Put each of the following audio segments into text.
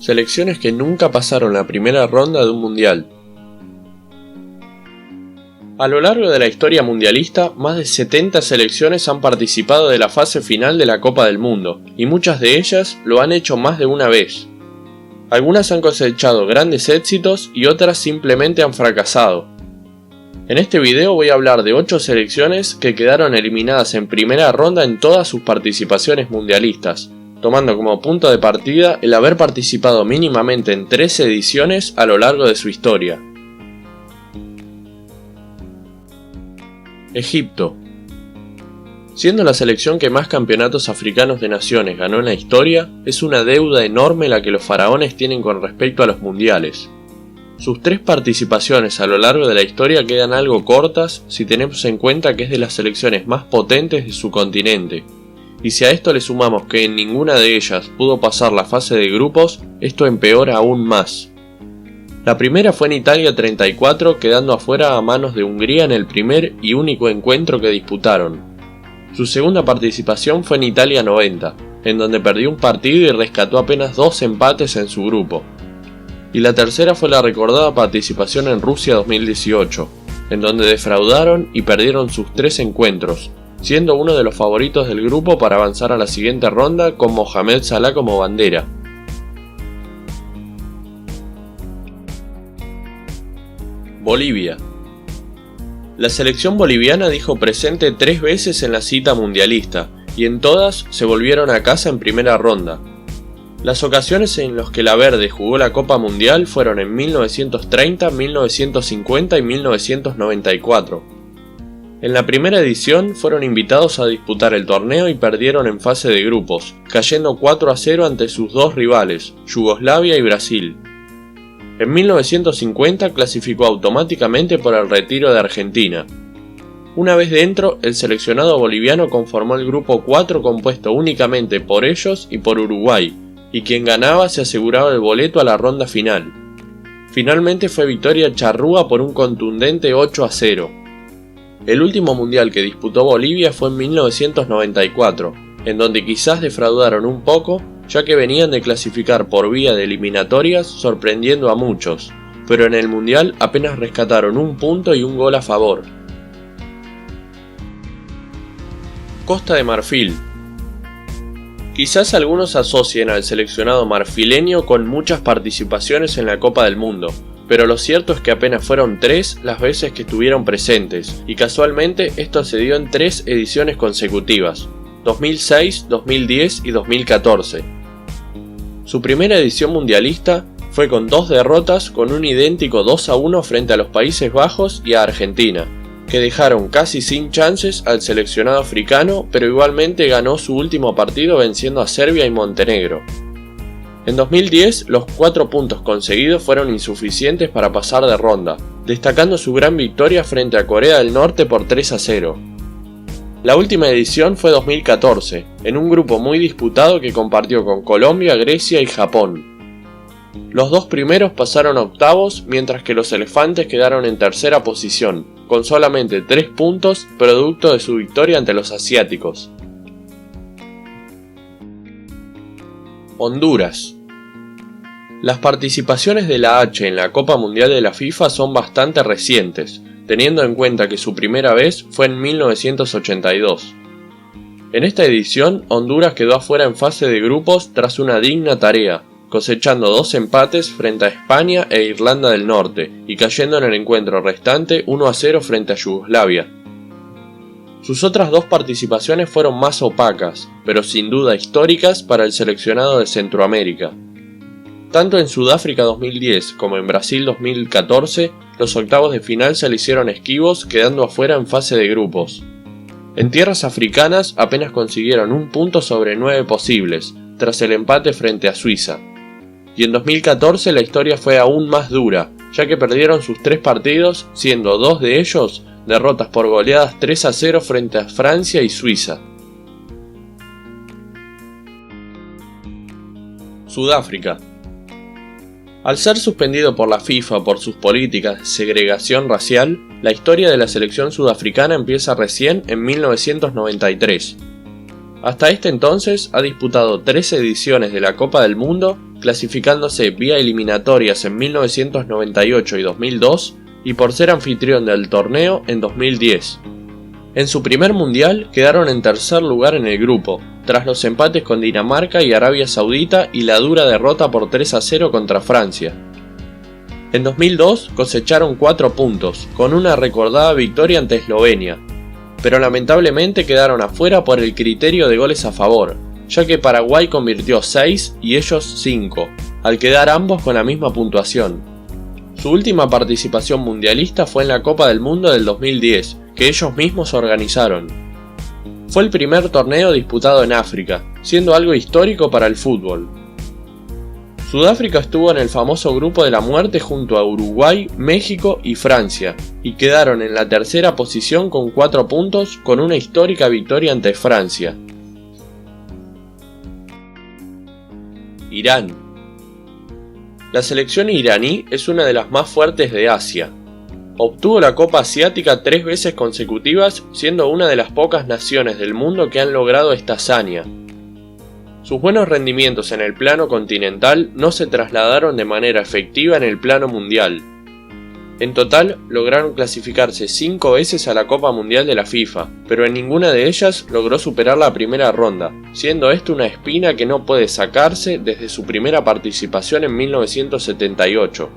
Selecciones que nunca pasaron la primera ronda de un mundial. A lo largo de la historia mundialista, más de 70 selecciones han participado de la fase final de la Copa del Mundo, y muchas de ellas lo han hecho más de una vez. Algunas han cosechado grandes éxitos y otras simplemente han fracasado. En este video voy a hablar de 8 selecciones que quedaron eliminadas en primera ronda en todas sus participaciones mundialistas, tomando como punto de partida el haber participado mínimamente en 13 ediciones a lo largo de su historia. Egipto. Siendo la selección que más campeonatos africanos de naciones ganó en la historia, es una deuda enorme la que los faraones tienen con respecto a los mundiales. Sus 3 participaciones a lo largo de la historia quedan algo cortas si tenemos en cuenta que es de las selecciones más potentes de su continente. Y si a esto le sumamos que en ninguna de ellas pudo pasar la fase de grupos, esto empeora aún más. La primera fue en Italia 34, quedando afuera a manos de Hungría en el primer y único encuentro que disputaron. Su segunda participación fue en Italia 90, en donde perdió un partido y rescató apenas 2 empates en su grupo. Y la tercera fue la recordada participación en Rusia 2018, en donde defraudaron y perdieron sus 3 encuentros, siendo uno de los favoritos del grupo para avanzar a la siguiente ronda con Mohamed Salah como bandera. Bolivia. La selección boliviana dijo presente 3 veces en la cita mundialista, y en todas se volvieron a casa en primera ronda. Las ocasiones en las que la Verde jugó la Copa Mundial fueron en 1930, 1950 y 1994. En la primera edición fueron invitados a disputar el torneo y perdieron en fase de grupos, cayendo 4-0 ante sus 2 rivales, Yugoslavia y Brasil. En 1950 clasificó automáticamente por el retiro de Argentina. Una vez dentro, el seleccionado boliviano conformó el grupo 4 compuesto únicamente por ellos y por Uruguay, y quien ganaba se aseguraba el boleto a la ronda final. Finalmente fue victoria charrúa por un contundente 8-0. El último mundial que disputó Bolivia fue en 1994, en donde quizás defraudaron un poco, ya que venían de clasificar por vía de eliminatorias sorprendiendo a muchos, pero en el mundial apenas rescataron un punto y un gol a favor. Costa de Marfil. Quizás algunos asocien al seleccionado marfileño con muchas participaciones en la Copa del Mundo, pero lo cierto es que apenas fueron 3 las veces que estuvieron presentes, y casualmente esto se dio en 3 ediciones consecutivas: 2006, 2010 y 2014. Su primera edición mundialista fue con 2 derrotas con un idéntico 2-1 frente a los Países Bajos y a Argentina, que dejaron casi sin chances al seleccionado africano, pero igualmente ganó su último partido venciendo a Serbia y Montenegro. En 2010 los 4 puntos conseguidos fueron insuficientes para pasar de ronda, destacando su gran victoria frente a Corea del Norte por 3-0. La última edición fue 2014, en un grupo muy disputado que compartió con Colombia, Grecia y Japón. Los 2 primeros pasaron a octavos, mientras que los elefantes quedaron en tercera posición, con solamente 3 puntos, producto de su victoria ante los asiáticos. Honduras. Las participaciones de la H en la Copa Mundial de la FIFA son bastante recientes, teniendo en cuenta que su primera vez fue en 1982. En esta edición, Honduras quedó afuera en fase de grupos tras una digna tarea, cosechando 2 empates frente a España e Irlanda del Norte, y cayendo en el encuentro restante 1-0 frente a Yugoslavia. Sus otras 2 participaciones fueron más opacas, pero sin duda históricas para el seleccionado de Centroamérica. Tanto en Sudáfrica 2010 como en Brasil 2014, los octavos de final se le hicieron esquivos, quedando afuera en fase de grupos. En tierras africanas apenas consiguieron un punto sobre 9 posibles, tras el empate frente a Suiza. Y en 2014 la historia fue aún más dura, ya que perdieron sus 3 partidos, siendo 2 de ellos derrotas por goleadas 3-0 frente a Francia y Suiza. Sudáfrica. Al ser suspendido por la FIFA por sus políticas de segregación racial, la historia de la selección sudafricana empieza recién en 1993. Hasta este entonces ha disputado 3 ediciones de la Copa del Mundo, clasificándose vía eliminatorias en 1998 y 2002, y por ser anfitrión del torneo en 2010. En su primer mundial quedaron en tercer lugar en el grupo, tras los empates con Dinamarca y Arabia Saudita y la dura derrota por 3-0 contra Francia. En 2002 cosecharon 4 puntos, con una recordada victoria ante Eslovenia, pero lamentablemente quedaron afuera por el criterio de goles a favor, ya que Paraguay convirtió 6 y ellos 5, al quedar ambos con la misma puntuación. Su última participación mundialista fue en la Copa del Mundo del 2010, que ellos mismos organizaron. Fue el primer torneo disputado en África, siendo algo histórico para el fútbol. Sudáfrica estuvo en el famoso grupo de la muerte junto a Uruguay, México y Francia, y quedaron en la tercera posición con 4 puntos con una histórica victoria ante Francia. Irán. La selección iraní es una de las más fuertes de Asia. Obtuvo la Copa Asiática 3 veces consecutivas, siendo una de las pocas naciones del mundo que han logrado esta hazaña. Sus buenos rendimientos en el plano continental no se trasladaron de manera efectiva en el plano mundial. En total, lograron clasificarse 5 veces a la Copa Mundial de la FIFA, pero en ninguna de ellas logró superar la primera ronda, siendo esto una espina que no puede sacarse desde su primera participación en 1978.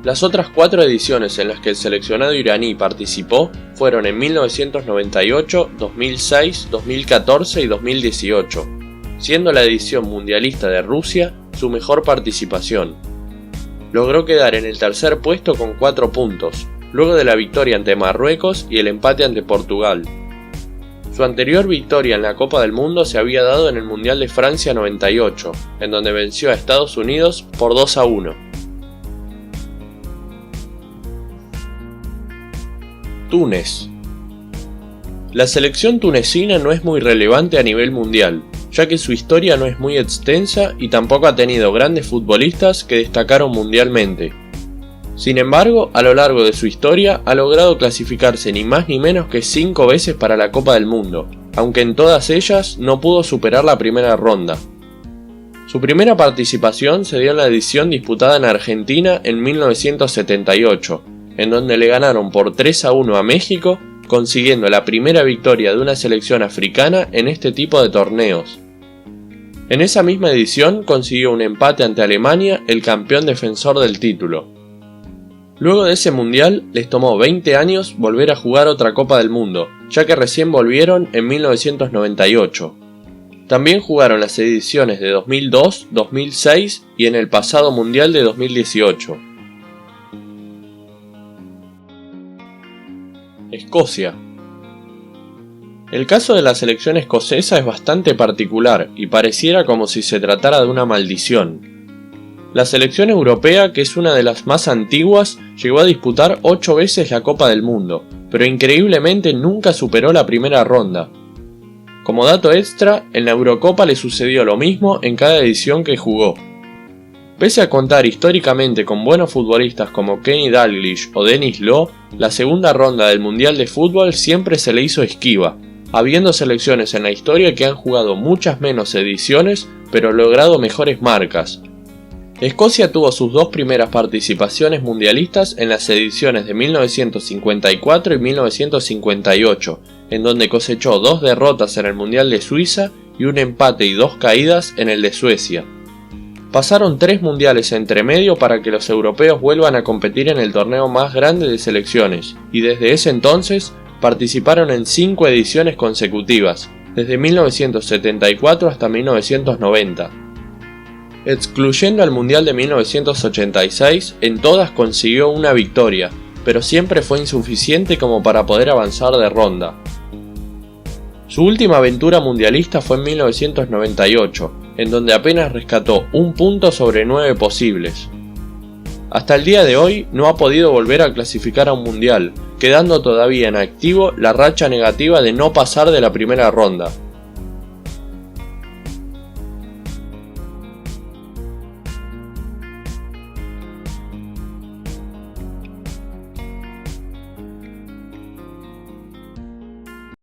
Las otras 4 ediciones en las que el seleccionado iraní participó fueron en 1998, 2006, 2014 y 2018, siendo la edición mundialista de Rusia su mejor participación. Logró quedar en el tercer puesto con 4 puntos, luego de la victoria ante Marruecos y el empate ante Portugal. Su anterior victoria en la Copa del Mundo se había dado en el Mundial de Francia 98, en donde venció a Estados Unidos por 2-1. Túnez. La selección tunecina no es muy relevante a nivel mundial, ya que su historia no es muy extensa y tampoco ha tenido grandes futbolistas que destacaron mundialmente. Sin embargo, a lo largo de su historia ha logrado clasificarse ni más ni menos que 5 veces para la Copa del Mundo, aunque en todas ellas no pudo superar la primera ronda. Su primera participación se dio en la edición disputada en Argentina en 1978, en donde le ganaron por 3-1 a México, consiguiendo la primera victoria de una selección africana en este tipo de torneos. En esa misma edición consiguió un empate ante Alemania, el campeón defensor del título. Luego de ese mundial les tomó 20 años volver a jugar otra Copa del Mundo, ya que recién volvieron en 1998. También jugaron las ediciones de 2002, 2006 y en el pasado mundial de 2018. Escocia. El caso de la selección escocesa es bastante particular y pareciera como si se tratara de una maldición. La selección europea, que es una de las más antiguas, llegó a disputar 8 veces la Copa del Mundo, pero increíblemente nunca superó la primera ronda. Como dato extra, en la Eurocopa le sucedió lo mismo en cada edición que jugó. Pese a contar históricamente con buenos futbolistas como Kenny Dalglish o Denis Law, la segunda ronda del Mundial de Fútbol siempre se le hizo esquiva, habiendo selecciones en la historia que han jugado muchas menos ediciones pero logrado mejores marcas. Escocia tuvo sus 2 primeras participaciones mundialistas en las ediciones de 1954 y 1958, en donde cosechó 2 derrotas en el Mundial de Suiza y un empate y 2 caídas en el de Suecia. Pasaron 3 mundiales entre medio para que los europeos vuelvan a competir en el torneo más grande de selecciones, y desde ese entonces participaron en 5 ediciones consecutivas, desde 1974 hasta 1990. Excluyendo al Mundial de 1986, en todas consiguió una victoria, pero siempre fue insuficiente como para poder avanzar de ronda. Su última aventura mundialista fue en 1998, en donde apenas rescató 1 punto sobre 9 posibles. Hasta el día de hoy no ha podido volver a clasificar a un mundial, quedando todavía en activo la racha negativa de no pasar de la primera ronda.